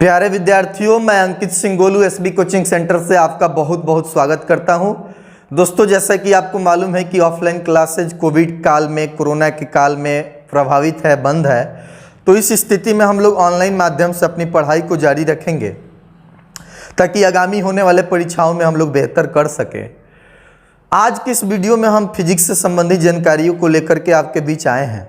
प्यारे विद्यार्थियों, मैं Ankit Singh Golu SB coaching centre से आपका बहुत बहुत स्वागत करता हूं। दोस्तों, जैसा कि आपको मालूम है कि ऑफलाइन क्लासेज कोविड काल में, कोरोना के काल में प्रभावित है, बंद है। तो इस स्थिति में हम लोग ऑनलाइन माध्यम से अपनी पढ़ाई को जारी रखेंगे ताकि आगामी होने वाले परीक्षाओं में हम लोग बेहतर कर सकें। आज की इस वीडियो में हम फिजिक्स से संबंधित जानकारियों को लेकर के आपके बीच आए हैं।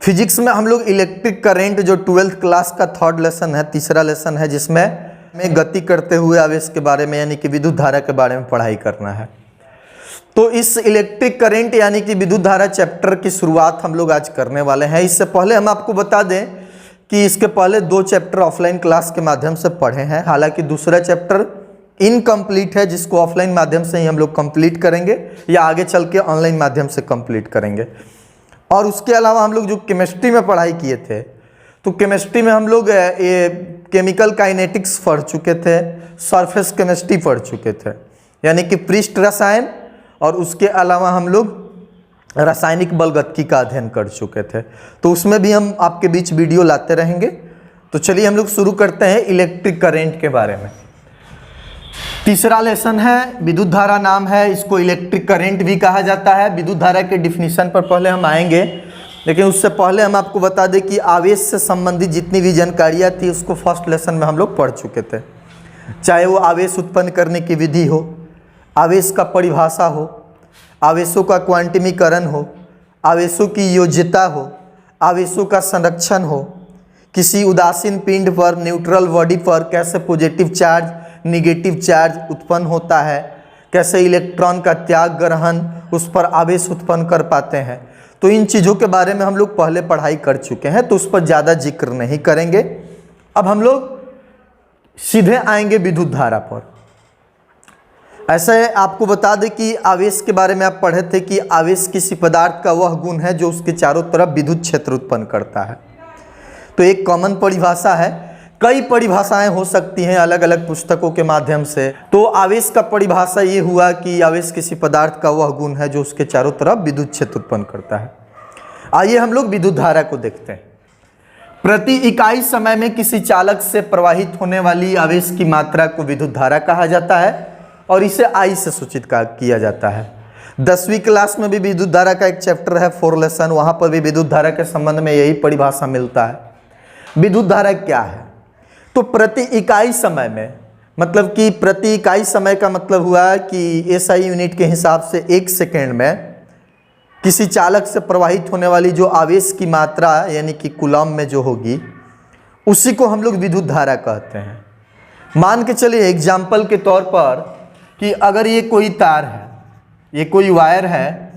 फिजिक्स में हम लोग इलेक्ट्रिक करंट, जो 12th क्लास का थर्ड लेसन है, तीसरा लेसन है, जिसमें हमें गति करते हुए आवेश के बारे में यानी कि विद्युत धारा के बारे में पढ़ाई करना है। तो इस इलेक्ट्रिक करंट यानी कि विद्युत धारा चैप्टर की शुरुआत हम लोग आज करने वाले हैं। इससे पहले हम आपको बता दें कि इसके पहले 2 चैप्टर ऑफलाइन क्लास के माध्यम से पढ़े हैं। हालांकि दूसरा चैप्टर इनकम्प्लीट है, जिसको ऑफलाइन माध्यम से ही हम लोग कंप्लीट करेंगे या आगे चल के ऑनलाइन माध्यम से कंप्लीट करेंगे। और उसके अलावा हम लोग जो केमिस्ट्री में पढ़ाई किए थे, तो केमिस्ट्री में हम लोग ये केमिकल काइनेटिक्स पढ़ चुके थे, सरफेस केमिस्ट्री पढ़ चुके थे, यानी कि पृष्ठ रसायन, और उसके अलावा हम लोग रासायनिक बलगतिकी का अध्ययन कर चुके थे। तो उसमें भी हम आपके बीच वीडियो लाते रहेंगे। तो चलिए हम लोग शुरू करते हैं इलेक्ट्रिक करंट के बारे में। तीसरा लेसन है विद्युत धारा, नाम है, इसको इलेक्ट्रिक करंट भी कहा जाता है। विद्युत धारा के डिफिनीशन पर पहले हम आएंगे, लेकिन उससे पहले हम आपको बता दें कि आवेश से संबंधित जितनी भी जानकारियाँ थी उसको फर्स्ट लेसन में हम लोग पढ़ चुके थे। चाहे वो आवेश उत्पन्न करने की विधि हो, आवेश का परिभाषा हो, आवेशों का क्वांटमीकरण हो, आवेशों की योज्यता हो, आवेशों का संरक्षण हो, किसी उदासीन पिंड पर, न्यूट्रल बॉडी पर कैसे पॉजिटिव चार्ज, निगेटिव चार्ज उत्पन्न होता है, कैसे इलेक्ट्रॉन का त्याग ग्रहण उस पर आवेश उत्पन्न कर पाते हैं। तो इन चीज़ों के बारे में हम लोग पहले पढ़ाई कर चुके हैं, तो उस पर ज़्यादा जिक्र नहीं करेंगे। अब हम लोग सीधे आएंगे विद्युत धारा पर। ऐसे आपको बता दें कि आवेश के बारे में आप पढ़े थे कि आवेश किसी पदार्थ का वह गुण है जो उसके चारों तरफ विद्युत क्षेत्र उत्पन्न करता है। तो एक कॉमन परिभाषा है, कई परिभाषाएं हो सकती हैं अलग अलग पुस्तकों के माध्यम से। तो आवेश का परिभाषा ये हुआ कि आवेश किसी पदार्थ का वह गुण है जो उसके चारों तरफ विद्युत क्षेत्र उत्पन्न करता है। आइए हम लोग विद्युत धारा को देखते हैं। प्रति इकाई समय में किसी चालक से प्रवाहित होने वाली आवेश की मात्रा को विद्युत धारा कहा जाता है और इसे आई से सूचित किया जाता है। 10वीं क्लास में भी विद्युत धारा का एक चैप्टर है, 4 लेसन, वहां पर भी विद्युत धारा के संबंध में यही परिभाषा मिलता है। विद्युत धारा क्या है? तो प्रति इकाई समय में, मतलब कि प्रति इकाई समय का मतलब हुआ कि एसआई यूनिट के हिसाब से 1 सेकेंड में किसी चालक से प्रवाहित होने वाली जो आवेश की मात्रा यानी कि कूलम में जो होगी, उसी को हम लोग विद्युत धारा कहते हैं। मान के चलिए एग्जाम्पल के तौर पर कि अगर ये कोई तार है, ये कोई वायर है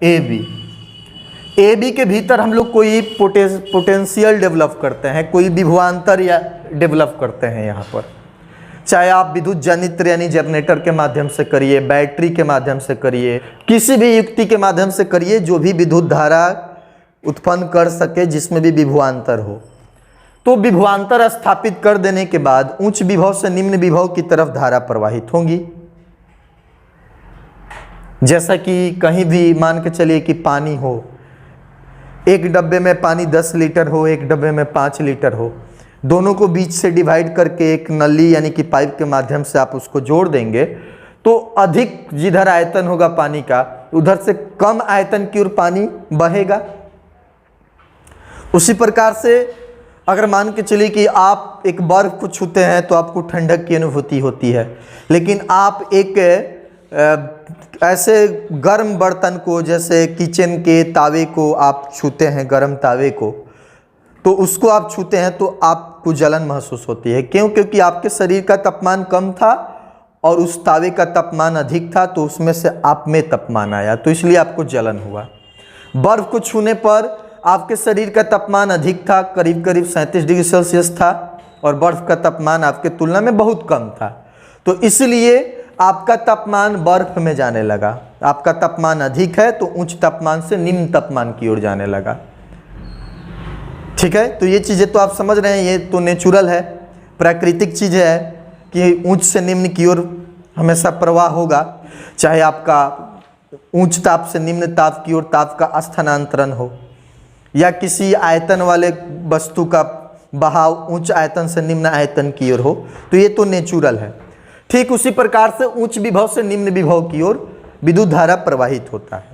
ए बी के भीतर हम लोग कोई पोटेंशियल डेवलप करते हैं, कोई विभवांतर या डेवलप करते हैं यहाँ पर। चाहे आप विद्युत जनित्र यानी जनरेटर के माध्यम से करिए, बैटरी के माध्यम से करिए, किसी भी युक्ति के माध्यम से करिए जो भी विद्युत धारा उत्पन्न कर सके, जिसमें भी विभवांतर हो। तो विभवांतर स्थापित कर देने के बाद उच्च विभव से निम्न विभव की तरफ धारा प्रवाहित होंगी। जैसा कि कहीं भी मान के चलिए कि पानी हो, एक डब्बे में पानी 10 लीटर हो, एक डब्बे में 5 लीटर हो, दोनों को बीच से डिवाइड करके एक नली यानी कि पाइप के माध्यम से आप उसको जोड़ देंगे, तो अधिक जिधर आयतन होगा पानी का, उधर से कम आयतन की ओर पानी बहेगा। उसी प्रकार से अगर मान के चलिए कि आप एक बर्फ को छूते हैं तो आपको ठंडक की अनुभूति होती है, लेकिन आप एक ऐसे गर्म बर्तन को, जैसे किचन के तावे को आप छूते हैं, गर्म तावे को, तो उसको आप छूते हैं तो आपको जलन महसूस होती है। क्यों? क्योंकि आपके शरीर का तापमान कम था और उस तावे का तापमान अधिक था, तो उसमें से आप में तापमान आया, तो इसलिए आपको जलन हुआ। बर्फ को छूने पर आपके शरीर का तापमान अधिक था, करीब करीब 37 डिग्री सेल्सियस था, और बर्फ का तापमान आपके तुलना में बहुत कम था, तो इसलिए आपका तापमान बर्फ में जाने लगा। आपका तापमान अधिक है तो उच्च तापमान से निम्न तापमान की ओर जाने लगा। ठीक है, तो ये चीज़ें तो आप समझ रहे हैं, ये तो नेचुरल है, प्राकृतिक चीज़ है कि उच्च से निम्न की ओर हमेशा प्रवाह होगा। चाहे आपका उच्च ताप से निम्न ताप की ओर ताप का स्थानांतरण हो, या किसी आयतन वाले वस्तु का बहाव उच्च आयतन से निम्न आयतन की ओर हो, तो ये तो नेचुरल है। ठीक उसी प्रकार से उच्च विभव से निम्न विभव की ओर विद्युत धारा प्रवाहित होता है।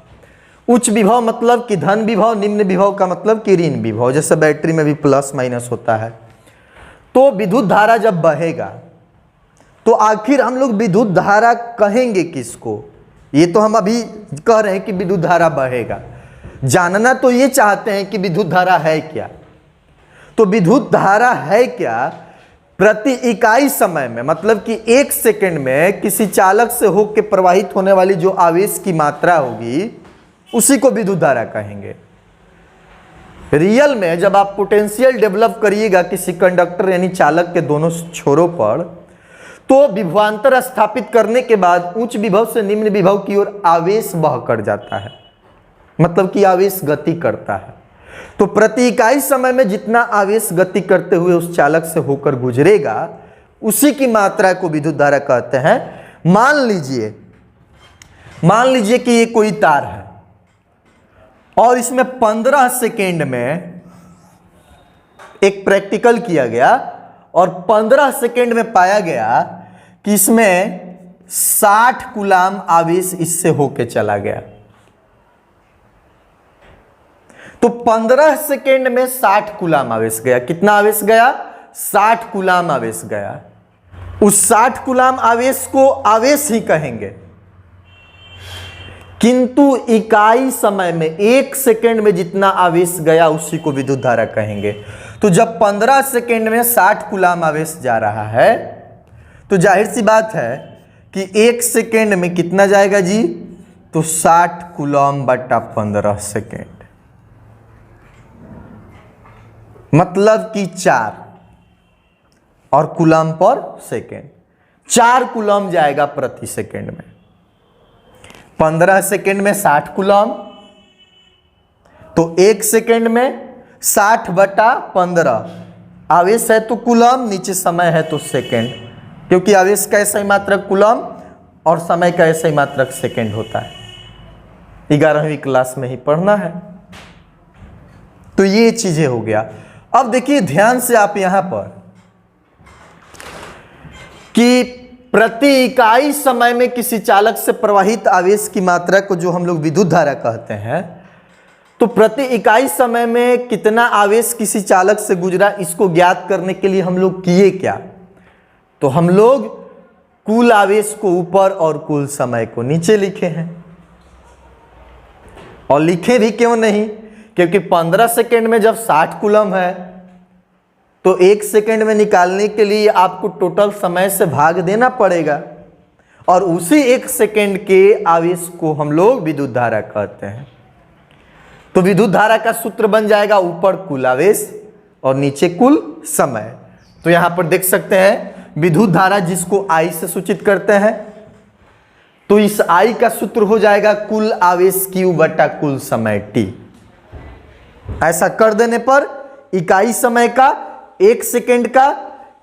उच्च विभव मतलब कि धन विभव, निम्न विभव का मतलब कि ऋण विभव, जैसे बैटरी में भी प्लस माइनस होता है। तो विद्युत धारा जब बहेगा तो आखिर हम लोग विद्युत धारा कहेंगे किसको? ये तो हम अभी कह रहे हैं कि विद्युत धारा बहेगा, जानना तो ये चाहते हैं कि विद्युत धारा है क्या। तो विद्युत धारा है क्या? प्रति इकाई समय में, मतलब कि 1 सेकंड में किसी चालक से होकर प्रवाहित होने वाली जो आवेश की मात्रा होगी उसी को विद्युत धारा कहेंगे। रियल में जब आप पोटेंशियल डेवलप करिएगा किसी कंडक्टर यानी चालक के दोनों छोरों पर, तो विभवांतर स्थापित करने के बाद उच्च विभव से निम्न विभव की ओर आवेश बह कर जाता है, मतलब कि आवेश गति करता है। तो प्रति इकाई समय में जितना आवेश गति करते हुए उस चालक से होकर गुजरेगा उसी की मात्रा को विद्युत धारा कहते हैं। मान लीजिए कि ये कोई तार है और इसमें 15 सेकेंड में एक प्रैक्टिकल किया गया और 15 सेकेंड में पाया गया कि इसमें 60 कूलाम आवेश इससे होके चला गया। तो 15 सेकेंड में 60 कूलाम आवेश गया। कितना आवेश गया? 60 कूलाम आवेश गया। उस 60 कूलाम आवेश को आवेश ही कहेंगे, किंतु इकाई समय में 1 सेकेंड में जितना आवेश गया उसी को विद्युत धारा कहेंगे। तो जब 15 सेकेंड में 60 कूलाम आवेश जा रहा है तो जाहिर सी बात है कि 1 सेकेंड में कितना जाएगा जी? तो 60 कूलाम बटा 15 सेकेंड, मतलब कि 4 और कूलाम पर सेकेंड, 4 कूलाम जाएगा प्रति सेकेंड में। 15 सेकेंड में 60 कूलाम, तो 1 सेकेंड में 60 बटा 15 आवेश है तो कूलाम, नीचे समय है तो सेकेंड, क्योंकि आवेश का ऐसा ही मात्रक कूलाम और समय का ऐसा ही मात्रक सेकेंड होता है। 11वीं क्लास में ही पढ़ना है। तो ये चीजें हो गया। अब देखिए ध्यान से आप यहां पर कि प्रति इकाई समय में किसी चालक से प्रवाहित आवेश की मात्रा को जो हम लोग विद्युत धारा कहते हैं, तो प्रति इकाई समय में कितना आवेश किसी चालक से गुजरा इसको ज्ञात करने के लिए हम लोग किए क्या? तो हम लोग कुल आवेश को ऊपर और कुल समय को नीचे लिखे हैं। और लिखे भी क्यों नहीं? क्योंकि 15 सेकेंड में जब 60 कूलम है तो 1 सेकेंड में निकालने के लिए आपको टोटल समय से भाग देना पड़ेगा, और उसी 1 सेकेंड के आवेश को हम लोग विद्युत धारा कहते हैं। तो विद्युत धारा का सूत्र बन जाएगा ऊपर कुल आवेश और नीचे कुल समय। तो यहां पर देख सकते हैं विद्युत धारा जिसको I से सूचित करते हैं, तो इस I का सूत्र हो जाएगा कुल आवेश Q बटा कुल समय T। ऐसा कर देने पर इकाई समय का 1 सेकेंड का,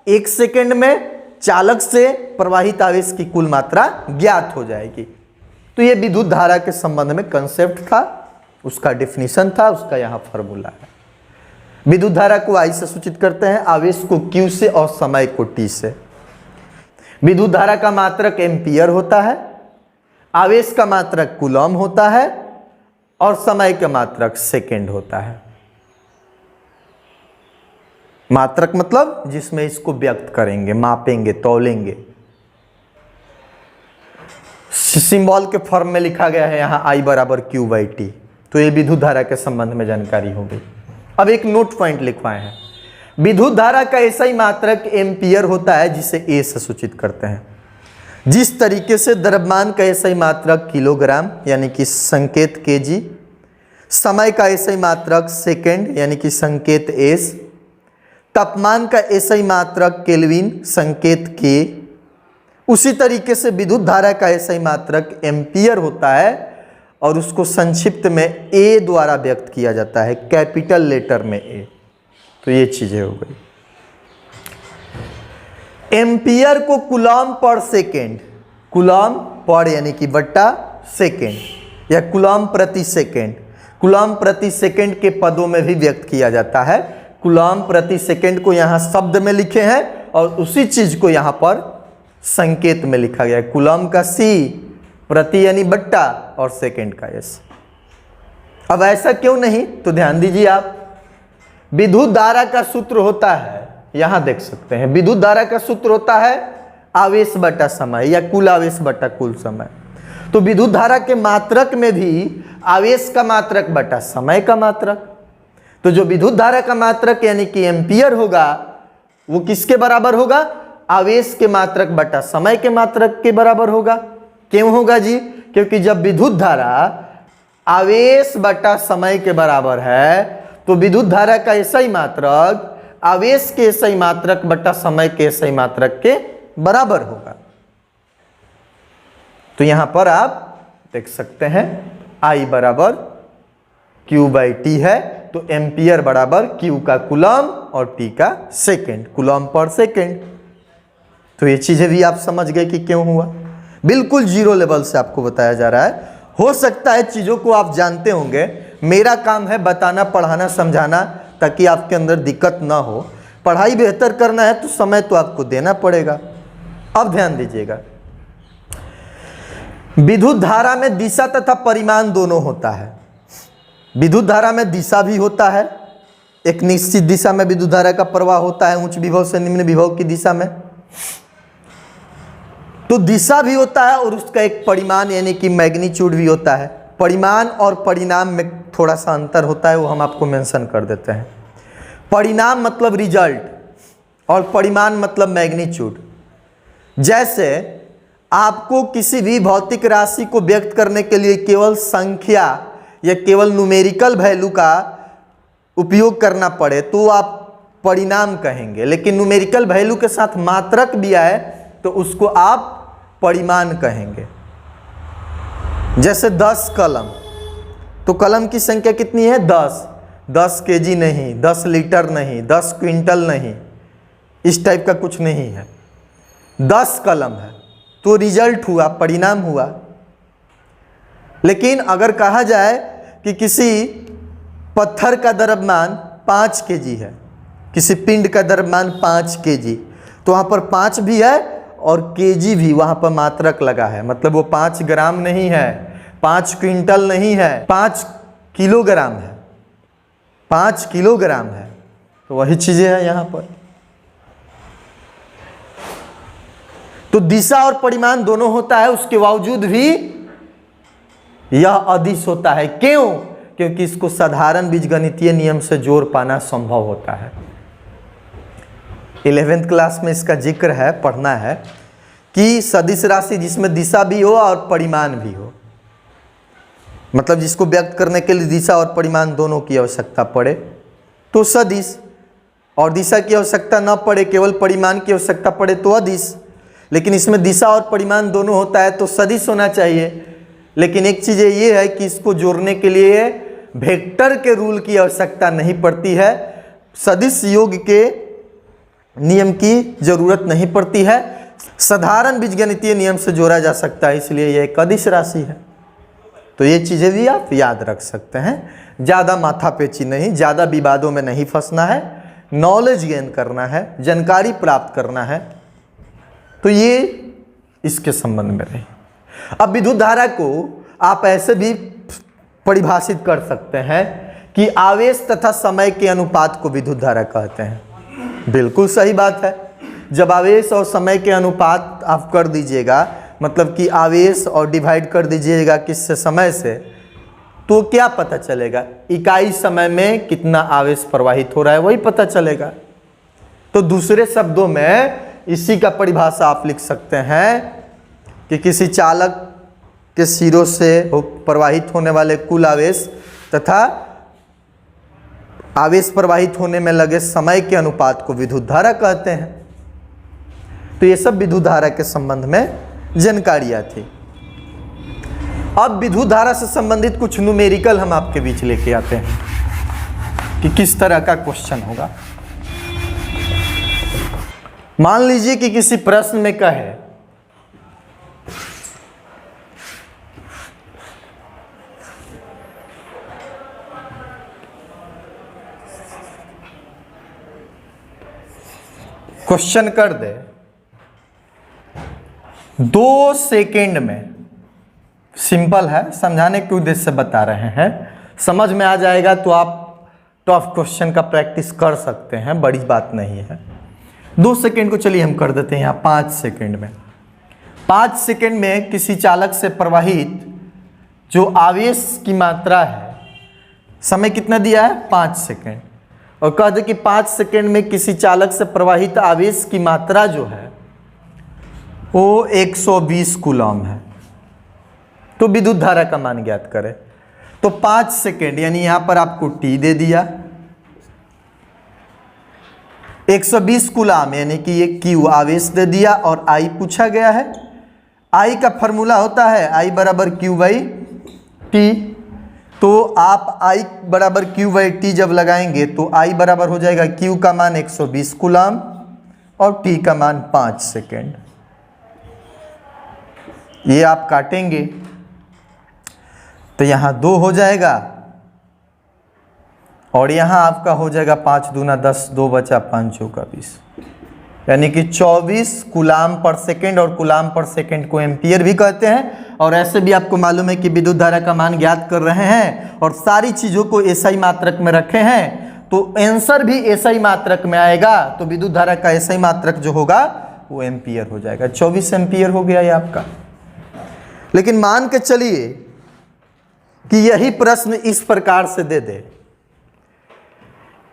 1 सेकेंड में चालक से प्रवाहित आवेश की कुल मात्रा ज्ञात हो जाएगी। तो यह विद्युत धारा के संबंध में कंसेप्ट था, उसका डेफिनेशन था, उसका यहां फॉर्मूला है। विद्युत धारा को I से सूचित करते हैं, आवेश को Q से और समय को T से। विद्युत धारा का मात्रक एम्पियर होता है, आवेश का मात्रक कूलम होता है और समय का मात्रक सेकेंड होता है। मात्रक मतलब जिसमें इसको व्यक्त करेंगे, मापेंगे, तौलेंगे। सिंबल के फॉर्म में लिखा गया है यहां I बराबर Q बाई T। तो ये विद्युत धारा के संबंध में जानकारी हो गई। अब एक नोट पॉइंट लिखवाए हैं। विद्युत धारा का ऐसा ही मात्रक एम्पियर होता है जिसे A से सूचित करते हैं। जिस तरीके से द्रव्यमान का ऐसा ही मात्रक किलोग्राम यानी कि संकेत kg, समय का ऐसा ही मात्रक सेकेंड यानी कि संकेत S, तापमान का ऐसा ही मात्रक केल्विन संकेत K, उसी तरीके से विद्युत धारा का ऐसा ही मात्रक एम्पियर होता है और उसको संक्षिप्त में A द्वारा व्यक्त किया जाता है, कैपिटल लेटर में A। तो ये चीजें हो गई। एम्पियर को coulomb per second, coulomb per यानी कि बट्टा सेकेंड या कूलम प्रति सेकेंड, कूलम प्रति सेकेंड के पदों में भी व्यक्त किया जाता है। कूलम प्रति सेकंड को यहाँ शब्द में लिखे हैं और उसी चीज को यहाँ पर संकेत में लिखा गया है। कूलम का सी, प्रति यानी बट्टा, और सेकंड का एस। अब ऐसा क्यों नहीं, तो ध्यान दीजिए आप, विद्युत धारा का सूत्र होता है, यहां देख सकते हैं, विद्युत धारा का सूत्र होता है आवेश बटा समय या कुल आवेश बटा कुल समय। तो विद्युत धारा के मात्रक में भी आवेश का मात्रक बटा समय का मात्रक, तो जो विद्युत धारा का मात्रक यानी कि एम्पियर होगा वो किसके बराबर होगा, आवेश के मात्रक बटा समय के मात्रक के बराबर होगा। क्यों होगा जी, क्योंकि जब विद्युत धारा आवेश बटा समय के बराबर है तो विद्युत धारा का एसआई मात्रक आवेश के एसआई मात्रक बटा समय के एसआई मात्रक के बराबर होगा। तो यहां पर आप देख सकते हैं I बराबर Q बाई टी है, तो एम्पियर बराबर Q का कूलम और T का सेकेंड, कूलम पर सेकेंड। तो ये चीजें भी आप समझ गए कि क्यों हुआ, बिल्कुल जीरो लेवल से आपको बताया जा रहा है। हो सकता है चीजों को आप जानते होंगे, मेरा काम है बताना, पढ़ाना, समझाना, ताकि आपके अंदर दिक्कत ना हो। पढ़ाई बेहतर करना है तो समय तो आपको देना पड़ेगा। अब ध्यान दीजिएगा, विद्युत धारा में दिशा तथा परिमाण दोनों होता है। विद्युत धारा में दिशा भी होता है, एक निश्चित दिशा में विद्युत धारा का प्रवाह होता है, उच्च विभव से निम्न विभव की दिशा में। तो दिशा भी होता है और उसका एक परिमाण यानी कि मैग्नीट्यूड भी होता है। परिमाण और परिणाम में थोड़ा सा अंतर होता है, वो हम आपको मेंशन कर देते हैं। परिणाम मतलब रिजल्ट और परिमाण मतलब मैग्नीट्यूड। जैसे आपको किसी भी भौतिक राशि को व्यक्त करने के लिए केवल संख्या या केवल न्यूमेरिकल वैल्यू का उपयोग करना पड़े तो आप परिणाम कहेंगे, लेकिन न्यूमेरिकल वैल्यू के साथ मात्रक भी आए तो उसको आप परिमाण कहेंगे। जैसे 10 कलम, तो कलम की संख्या कितनी है, 10 केजी नहीं, 10 लीटर नहीं, 10 क्विंटल नहीं, इस टाइप का कुछ नहीं है, 10 कलम है, तो रिजल्ट हुआ, परिणाम हुआ। लेकिन अगर कहा जाए कि किसी पत्थर का द्रव्यमान 5 केजी है, किसी पिंड का द्रव्यमान 5 केजी, तो वहाँ पर 5 भी है और केजी भी वहाँ पर मात्रक लगा है, मतलब वो 5 ग्राम नहीं है, 5 क्विंटल नहीं है, 5 किलोग्राम है, 5 किलोग्राम है। तो वही चीजें हैं यहाँ पर। तो दिशा और परिमाण दोनों होता है, उसके बावजूद भी यह अदिश होता है। क्यों? क्योंकि इसको साधारण बीजगणितीय नियम से जोड़ पाना संभव होता है। 11th क्लास में इसका जिक्र है, पढ़ना है कि सदिश राशि जिसमें दिशा भी हो और परिमाण भी हो, मतलब जिसको व्यक्त करने के लिए दिशा और परिमाण दोनों की आवश्यकता पड़े तो सदिश, और दिशा की आवश्यकता न पड़े, केवल परिमाण की आवश्यकता पड़े तो अदिश। लेकिन इसमें दिशा और परिमाण दोनों होता है तो सदिश होना चाहिए। लेकिन एक चीज़ ये है कि इसको जोड़ने के लिए वेक्टर के रूल की आवश्यकता नहीं पड़ती है, सदिश योग के नियम की जरूरत नहीं पड़ती है, साधारण बीजगणितीय नियम से जोड़ा जा सकता है, इसलिए यह एक अदिश राशि है। तो ये चीज़ें भी आप याद रख सकते हैं। ज़्यादा माथापेची नहीं, ज़्यादा विवादों में नहीं फंसना है, नॉलेज गेन करना है, जानकारी प्राप्त करना है। तो ये इसके संबंध में रही। अब विद्युत धारा को आप ऐसे भी परिभाषित कर सकते हैं कि आवेश तथा समय के अनुपात को विद्युत धारा कहते हैं। बिल्कुल सही बात है। जब आवेश और समय के अनुपात आप कर दीजिएगा, मतलब कि आवेश और डिवाइड कर दीजिएगा किससे, समय से, तो क्या पता चलेगा, इकाई समय में कितना आवेश प्रवाहित हो रहा है वही पता चलेगा। तो दूसरे शब्दों में इसी का परिभाषा आप लिख सकते हैं कि किसी चालक के सिरों से प्रवाहित होने वाले कुल आवेश तथा आवेश प्रवाहित होने में लगे समय के अनुपात को विद्युत धारा कहते हैं। तो ये सब विद्युत धारा के संबंध में जानकारियां थी। अब विद्युत धारा से संबंधित कुछ न्यूमेरिकल हम आपके बीच लेके आते हैं कि किस तरह का क्वेश्चन होगा। मान लीजिए कि किसी प्रश्न में कहे क्वेश्चन कर दे 2 सेकेंड में, सिंपल है, समझाने के उद्देश्य से बता रहे हैं, समझ में आ जाएगा तो आप टफ क्वेश्चन का प्रैक्टिस कर सकते हैं, बड़ी बात नहीं है। 2 सेकेंड को चलिए हम कर देते हैं यहाँ 5 सेकेंड में। 5 सेकेंड में किसी चालक से प्रवाहित जो आवेश की मात्रा है, समय कितना दिया है 5 सेकेंड, और कह दे कि 5 सेकेंड में किसी चालक से प्रवाहित आवेश की मात्रा जो है वो 120 कूलम है, तो विद्युत धारा का मान ज्ञात करें। तो 5 सेकेंड यानी यहां पर आपको टी दे दिया, 120 कूलम यानी कि ये क्यू आवेश दे दिया, और आई पूछा गया है। आई का फॉर्मूला होता है आई बराबर क्यू बाई टी, तो आप आई बराबर क्यू बाई टी जब लगाएंगे तो आई बराबर हो जाएगा क्यू का मान 120 कूलम और टी का मान 5 सेकेंड। ये आप काटेंगे तो यहाँ 2 हो जाएगा और यहाँ आपका हो जाएगा 5 दूना 10, 2 बचा 5 चौका 20, यानी कि 24 कूलम पर सेकेंड, और कूलम पर सेकेंड को एम्पियर भी कहते हैं। और ऐसे भी आपको मालूम है कि विद्युत धारा का मान ज्ञात कर रहे हैं और सारी चीज़ों को एसआई मात्रक में रखे हैं, तो आंसर भी एसआई मात्रक में आएगा, तो विद्युत धारा का एसआई मात्रक जो होगा वो एम्पियर हो जाएगा। 24 एम्पियर हो गया ये आपका। लेकिन मान के चलिए कि यही प्रश्न इस प्रकार से दे दे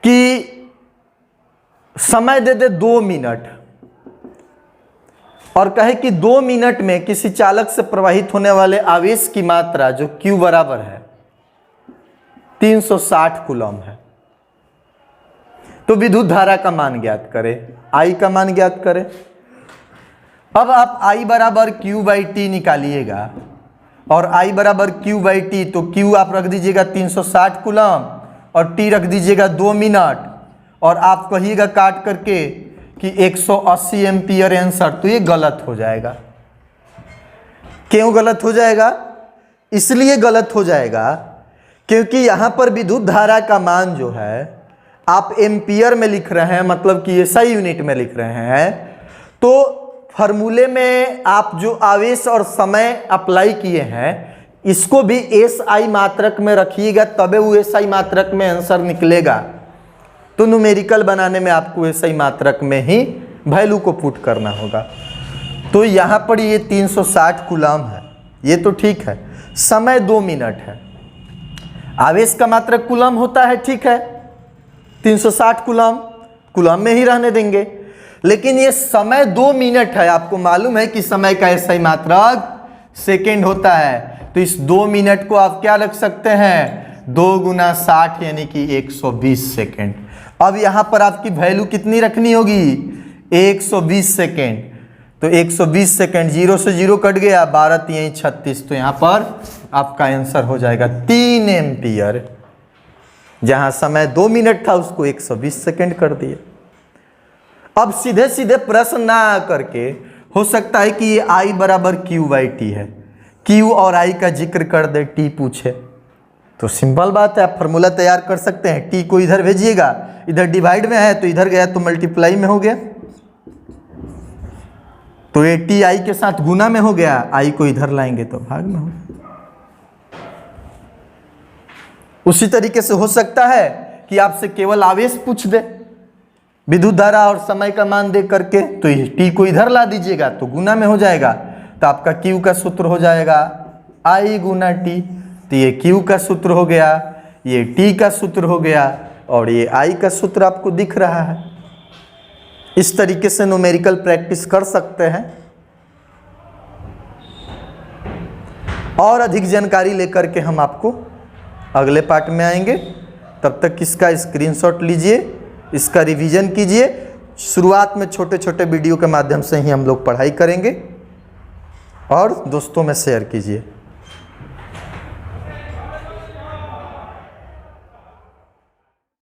कि समय दे दे 2 मिनट और कहे कि 2 मिनट में किसी चालक से प्रवाहित होने वाले आवेश की मात्रा जो Q बराबर है 360 कूलम है, तो विद्युत धारा का मान ज्ञात करें, I का मान ज्ञात करें। अब आप I बराबर Q बाई टी निकालिएगा, और I बराबर Q बाई टी, तो Q आप रख दीजिएगा 360 कूलम और T रख दीजिएगा 2 मिनट, और आप कहिएगा काट करके कि 180 एम्पियर आंसर, तो ये गलत हो जाएगा। क्यों गलत हो जाएगा? इसलिए गलत हो जाएगा क्योंकि यहाँ पर विद्युत धारा का मान जो है आप एम्पियर में लिख रहे हैं, मतलब कि एसआई यूनिट में लिख रहे हैं, तो फॉर्मूले में आप जो आवेश और समय अप्लाई किए हैं इसको भी एसआई मात्रक में रखिएगा, तबे वो एसआई मात्रक में आंसर निकलेगा। तो न्यूमेरिकल बनाने में आपको एसआई मात्रक में ही वैल्यू को पुट करना होगा। तो यहाँ पर ये 360 कूलम है, ये तो ठीक है। समय 2 मिनट है, आवेश का मात्रक कूलम होता है, ठीक है, 360 कूलम, कूलम में ही रहने देंगे। लेकिन ये समय 2 मिनट है, आपको मालूम है कि समय का एसआई मात्रक सेकेंड होता है, तो इस 2 मिनट को आप क्या रख सकते हैं 2 गुना 60 यानी कि 120 सेकेंड। अब यहाँ पर आपकी वैल्यू कितनी रखनी होगी 120 सेकेंड, तो 120 सेकेंड 0 से 0 कट गया, 12 3 36, तो यहाँ पर आपका आंसर हो जाएगा 3 एम्पियर। जहाँ समय 2 मिनट था उसको 120 सेकेंड कर दिया। अब सीधे सीधे प्रश्न ना करके हो सकता है कि ये I बराबर Q बाई टी है, Q और I का जिक्र कर दे, T पूछे, तो सिंपल बात है, आप फॉर्मूला तैयार कर सकते हैं। T को इधर भेजिएगा, इधर डिवाइड में है तो इधर गया तो मल्टीप्लाई में हो गया, तो ये T I के साथ गुना में हो गया, I को इधर लाएंगे तो भाग में हो। उसी तरीके से हो सकता है कि आपसे केवल आवेश पूछ दे, विद्युत धारा और समय का मान दे करके, तो T को इधर ला दीजिएगा तो गुना में हो जाएगा, तो आपका Q का सूत्र हो जाएगा I गुना T, तो ये Q का सूत्र हो गया, ये T का सूत्र हो गया, और ये I का सूत्र आपको दिख रहा है। इस तरीके से न्यूमेरिकल प्रैक्टिस कर सकते हैं। और अधिक जानकारी लेकर के हम आपको अगले पार्ट में आएंगे। तब तक इसका स्क्रीनशॉट लीजिए, इसका रिवीजन कीजिए। शुरुआत में छोटे छोटे वीडियो के माध्यम से ही हम लोग पढ़ाई करेंगे और दोस्तों में शेयर कीजिए।